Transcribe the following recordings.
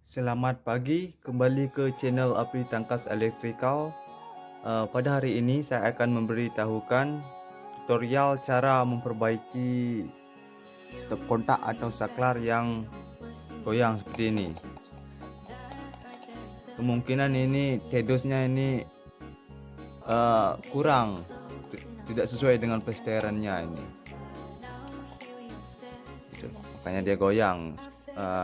Selamat pagi, kembali ke channel Api Tangkas Electrical. Pada hari ini saya akan memberitahukan tutorial cara memperbaiki stop kontak atau saklar yang goyang seperti ini. Kemungkinan ini TEDOS-nya ini kurang, tidak sesuai dengan plesterannya ini. Gitu. Makanya dia goyang.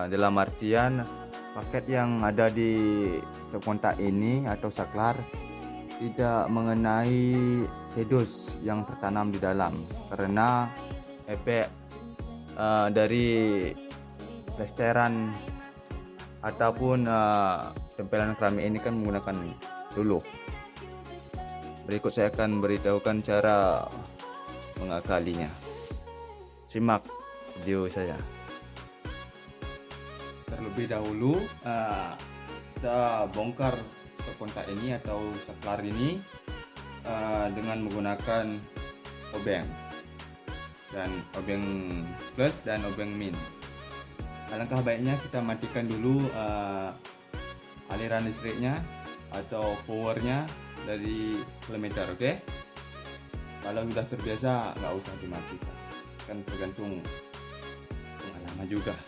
Dalam artian paket yang ada di stop kontak ini atau saklar tidak mengenai TEDOS yang tertanam di dalam, karena efek dari plesteran ataupun tempelan keramik ini kan menggunakan luluh. Berikut saya akan beritahukan cara mengakalinya. Simak video saya. Terlebih dahulu kita bongkar stop kontak ini atau saklar ini dengan menggunakan obeng plus dan obeng min. Alangkah baiknya kita matikan dulu aliran listriknya atau powernya dari kilometer, oke? Kalau sudah terbiasa nggak usah dimatikan, kan tergantung pengalaman juga.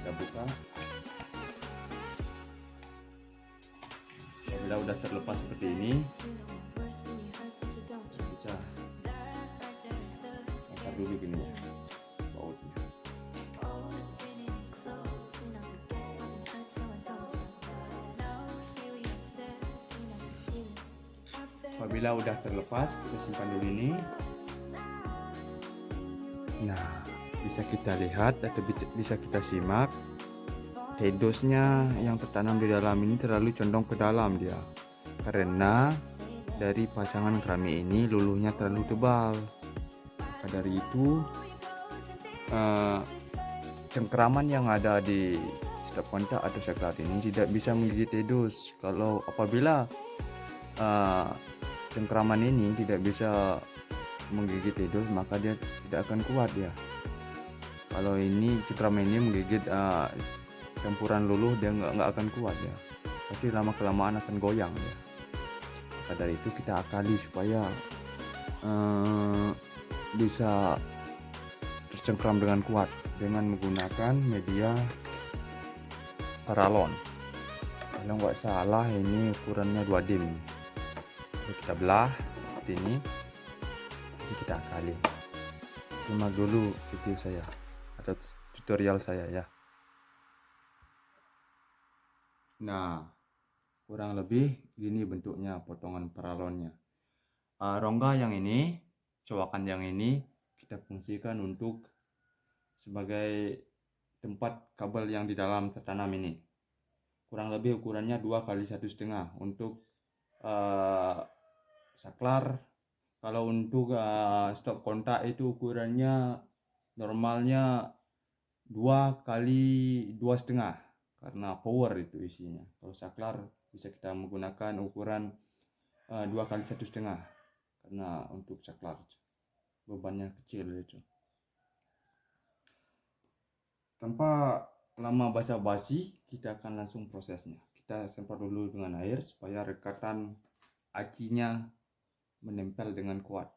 Kita buka. Apabila sudah terlepas seperti ini, kita bakar dulu gini ya, bautnya. Apabila sudah terlepas, kita simpan dulu ini. Nah, bisa kita lihat atau bisa kita simak, TEDOS-nya yang tertanam di dalam ini terlalu condong ke dalam dia, karena dari pasangan keramik ini luluhnya terlalu tebal. Maka dari itu cengkeraman yang ada di stop kontak atau saklar ini tidak bisa menggigit TEDOS. Kalau apabila cengkeraman ini tidak bisa menggigit TEDOS, maka dia tidak akan kuat ya. Kalau ini cengkeraman ini menggigit campuran luluh, dia nggak akan kuat ya, pasti lama kelamaan akan goyang ya. Maka dari itu kita akali supaya bisa tercengkram dengan kuat dengan menggunakan media paralon. Kalau nggak salah ini ukurannya 2 dim. Lalu kita belah seperti ini, jadi kita akali. Simak dulu video saya atau tutorial saya ya. Nah, kurang lebih gini bentuknya potongan paralonnya. Rongga yang ini, cowakan yang ini kita fungsikan untuk sebagai tempat kabel yang di dalam tertanam ini. Kurang lebih ukurannya 2 kali 1,5 untuk saklar. Kalau untuk stop kontak itu ukurannya normalnya 2 kali 2,5, karena power itu isinya. Kalau saklar bisa kita menggunakan ukuran 2 kali 1,5, karena untuk saklar bebannya kecil itu. Tanpa lama basa-basi, kita akan langsung prosesnya. Kita semprot dulu dengan air supaya rekatan akinya menempel dengan kuat.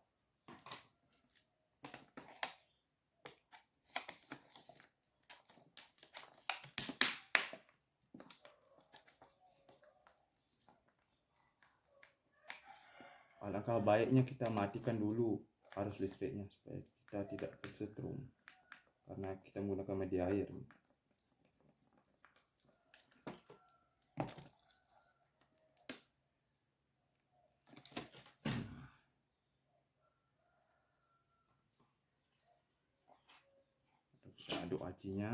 Alangkah baiknya kita matikan dulu arus listriknya supaya kita tidak tersetrum, karena kita menggunakan media air. Kita aduk acinya.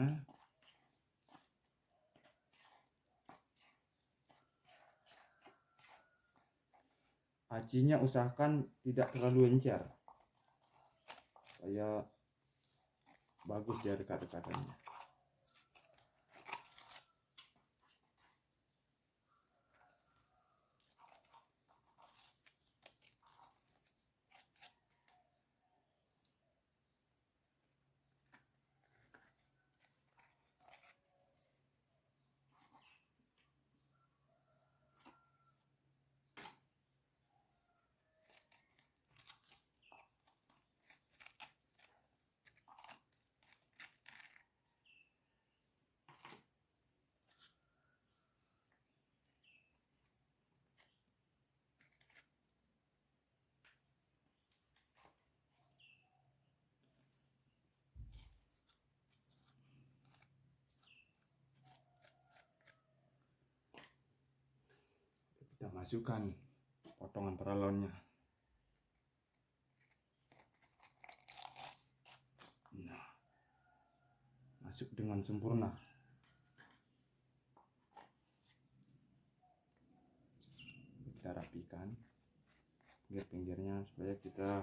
Acinya usahakan tidak terlalu encer supaya bagus dia rekat-rekatannya. masukkan potongan paralonnya. Nah, masuk dengan sempurna. Kita rapikan pinggir-pinggirnya supaya kita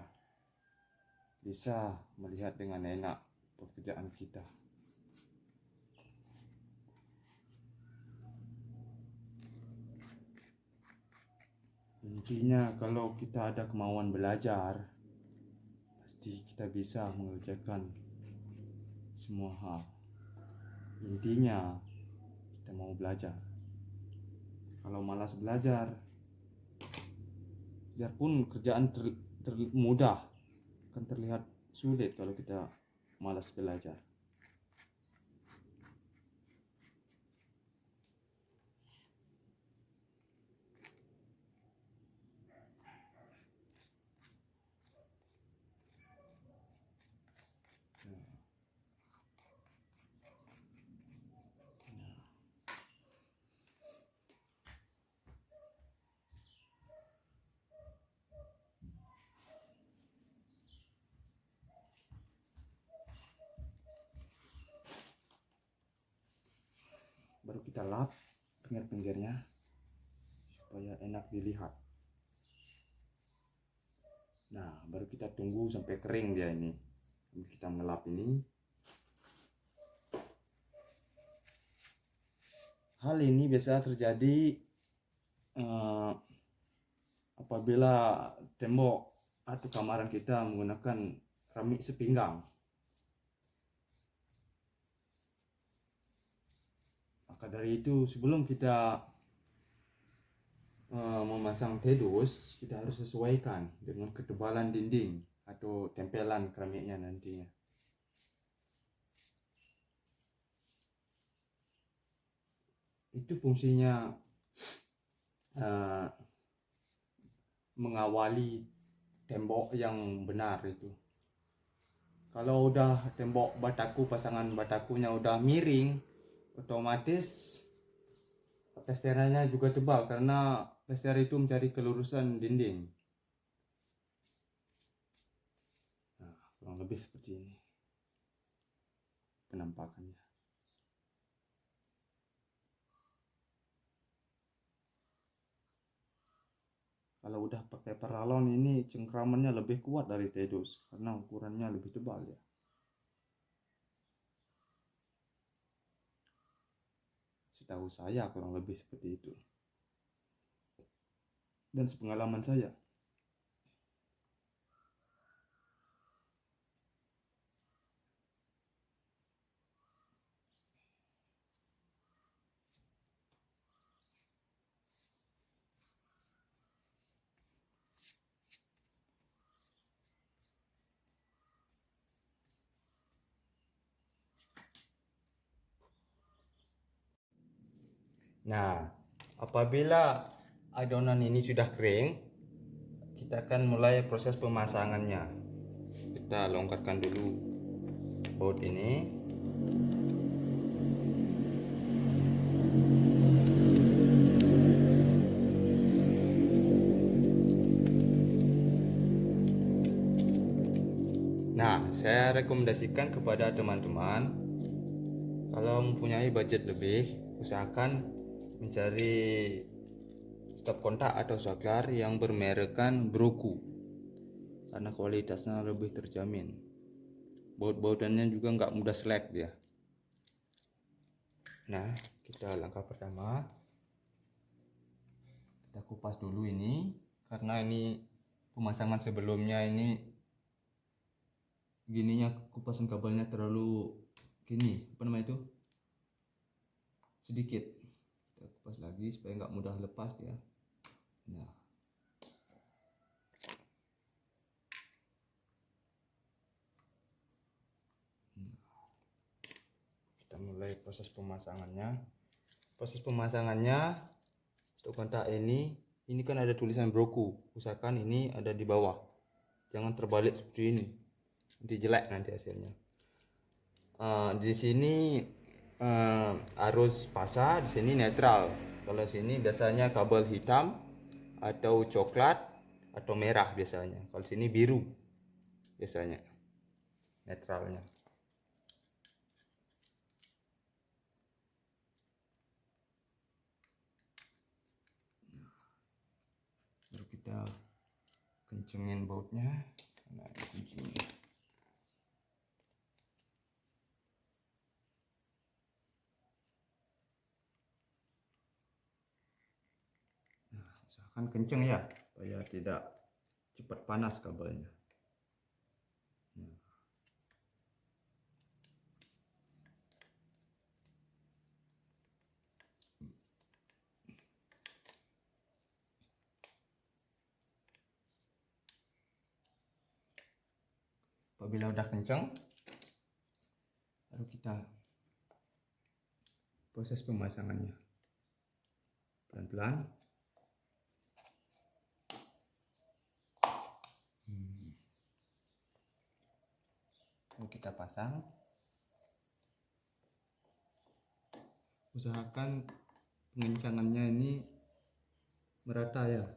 bisa melihat dengan enak pekerjaan kita. Intinya kalau kita ada kemauan belajar, pasti kita bisa mengerjakan semua hal. Intinya kita mau belajar. Kalau malas belajar, biarpun kerjaan mudah, akan terlihat sulit kalau kita malas belajar. Baru kita lap pinggir-pinggirnya supaya enak dilihat. Nah, baru kita tunggu sampai kering dia ini. Kita melap ini. Hal ini biasa terjadi apabila tembok atau kamaran kita menggunakan keramik sepinggang. Maka dari itu sebelum kita memasang TEDOS, kita harus sesuaikan dengan ketebalan dinding atau tempelan keramiknya nantinya. Itu fungsinya mengawali tembok yang benar itu. Kalau udah tembok bataku, pasangan batakunya udah miring, otomatis plesterannya juga tebal karena plester itu mencari kelurusan dinding. Nah, kurang lebih seperti ini penampakannya. Kalau udah pakai paralon ini cengkramannya lebih kuat dari TEDOS karena ukurannya lebih tebal ya. Setahu saya kurang lebih seperti itu. Dan sepengalaman saya. Nah, apabila adonan ini sudah kering, kita akan mulai proses pemasangannya. Kita longgarkan dulu baut ini. Nah, saya rekomendasikan kepada teman-teman, kalau mempunyai budget lebih, usahakan mencari stop kontak atau saklar yang bermerekkan Broku karena kualitasnya lebih terjamin. Baut-bautannya juga nggak mudah selek dia. Nah, kita langkah pertama, kita kupas dulu ini karena ini pemasangan sebelumnya ini gininya, kupasan kabelnya terlalu gini, apa namanya itu, sedikit. Kita kupas lagi supaya nggak mudah lepas ya. Nah, kita mulai proses pemasangannya. Proses pemasangannya stop kontak ini kan ada tulisan Broku. Usahakan ini ada di bawah, jangan terbalik seperti ini, nanti jelek nanti hasilnya. Di sini arus fasa, di sini netral. Kalau sini biasanya kabel hitam, atau coklat atau merah biasanya. Kalau sini biru biasanya netralnya. Baru kita kencengin bautnya. Nah, kuncinya. Nah, usahakan kenceng ya, supaya tidak cepat panas kabelnya. Nah. Apabila udah kencang, baru kita proses pemasangannya pelan-pelan. Lalu kita pasang. Usahakan pengencangannya ini merata ya.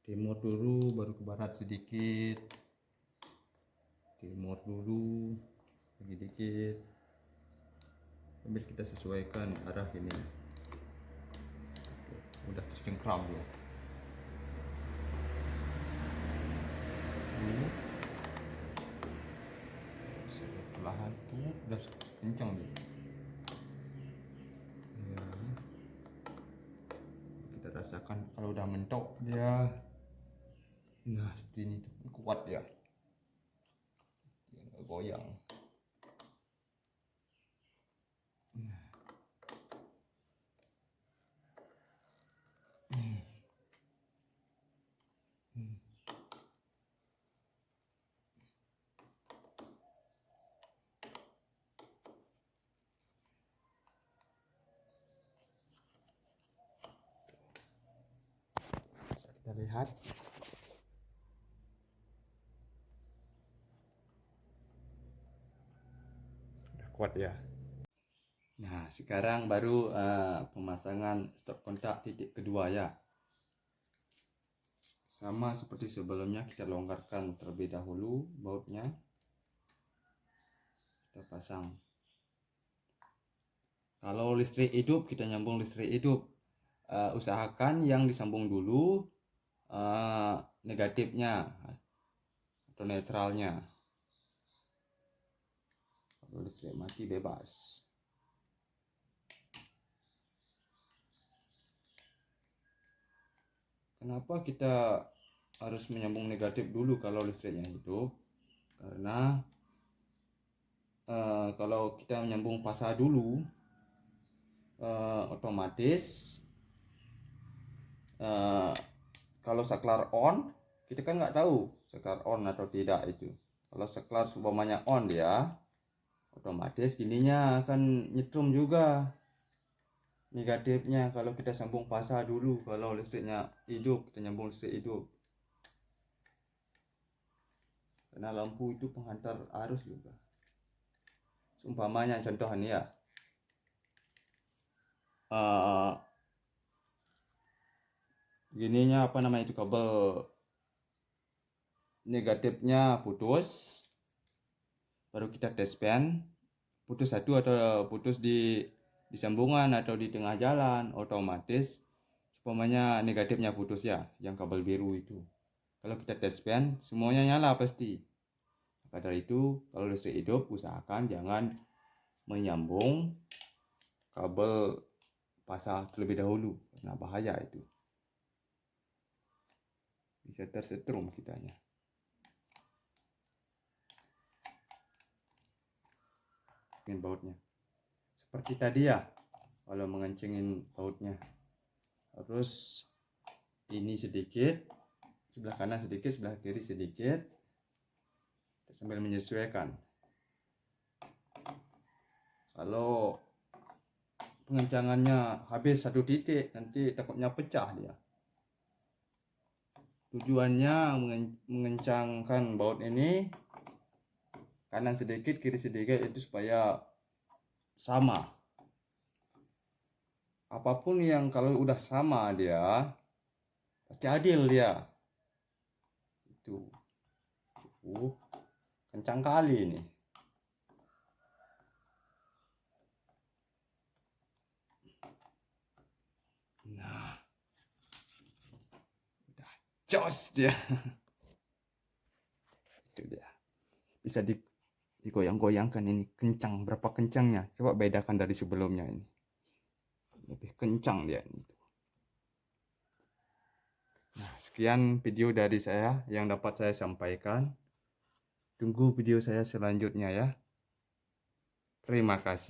Timur dulu, baru ke barat sedikit. Timur dulu, lagi dikit. Sambil kita sesuaikan arah ini. Udah tercengkram ya. Ini perlahan, udah kencang dia. Ya. Kita rasakan kalau udah mentok dia. Nah, seperti ini tuh, kuat ya. Dia nggak goyang. Nah. Kita lihat. Udah kuat ya. Nah, sekarang baru pemasangan stop kontak titik kedua ya. Sama seperti sebelumnya, kita longgarkan terlebih dahulu bautnya. Kita pasang. Kalau listrik hidup, kita nyambung listrik hidup. Usahakan yang disambung dulu negatifnya atau netralnya. Kalau listrik mati bebas. Kenapa kita harus menyambung negatif dulu kalau listriknya hidup? Karena kalau kita menyambung pasar dulu, otomatis kalau saklar on, kita kan nggak tahu saklar on atau tidak itu. Kalau saklar umpamanya on dia, otomatis gininya akan nyetrum juga negatifnya. Kalau kita sambung pasar dulu, kalau listriknya hidup, kita nyambung listrik hidup. Karena lampu itu penghantar arus juga. Umpamanya contoh ini ya, gininya apa namanya itu, kabel negatifnya putus, baru kita tes pen, putus satu atau putus di sambungan atau di tengah jalan, otomatis umpamanya negatifnya putus ya, yang kabel biru itu. Kalau kita tes pen, semuanya nyala pasti. Maka dari itu, kalau listrik hidup, usahakan jangan menyambung kabel pasar terlebih dahulu, karena bahaya itu. Bisa tersetrum kitanya. Ini bautnya. Seperti tadi ya, kalau mengencengin bautnya. Harus ini sedikit, sebelah kanan sedikit, sebelah kiri sedikit. Sambil menyesuaikan. Kalau pengencangannya habis satu titik, nanti takutnya pecah dia. Tujuannya mengencangkan baut ini kanan sedikit, kiri sedikit, itu supaya sama. Apapun yang kalau udah sama dia, Pasti adil dia. Itu. Kencang kali ini. Nah, udah jos dia. Itu dia. Bisa digoyang-goyangkan ini kencang, berapa kencangnya. Coba bedakan dari sebelumnya ini. Lebih kencang dia. Nah, sekian video dari saya yang dapat saya sampaikan. Tunggu video saya selanjutnya ya. Terima kasih.